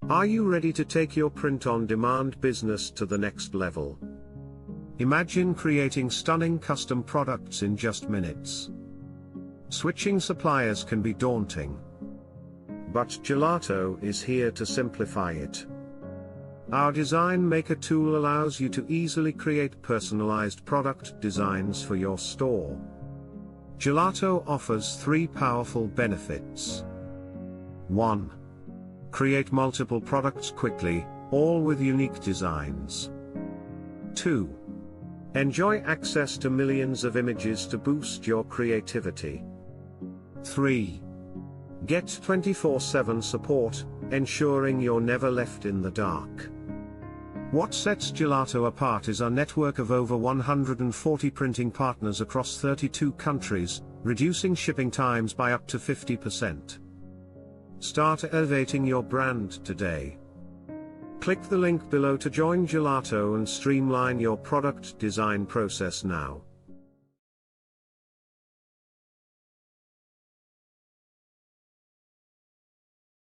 Are you ready to take your print-on-demand business to the next level? Imagine creating stunning custom products in just minutes. Switching suppliers can be daunting. But Gelato is here to simplify it. Our Design Maker tool allows you to easily create personalized product designs for your store. Gelato offers 3 powerful benefits. 1. Create multiple products quickly, all with unique designs. 2. Enjoy access to millions of images to boost your creativity. 3. Get 24/7 support, ensuring you're never left in the dark. What sets Gelato apart is our network of over 140 printing partners across 32 countries, reducing shipping times by up to 50%. Start elevating your brand today. Click the link below to join Gelato and streamline your product design process now.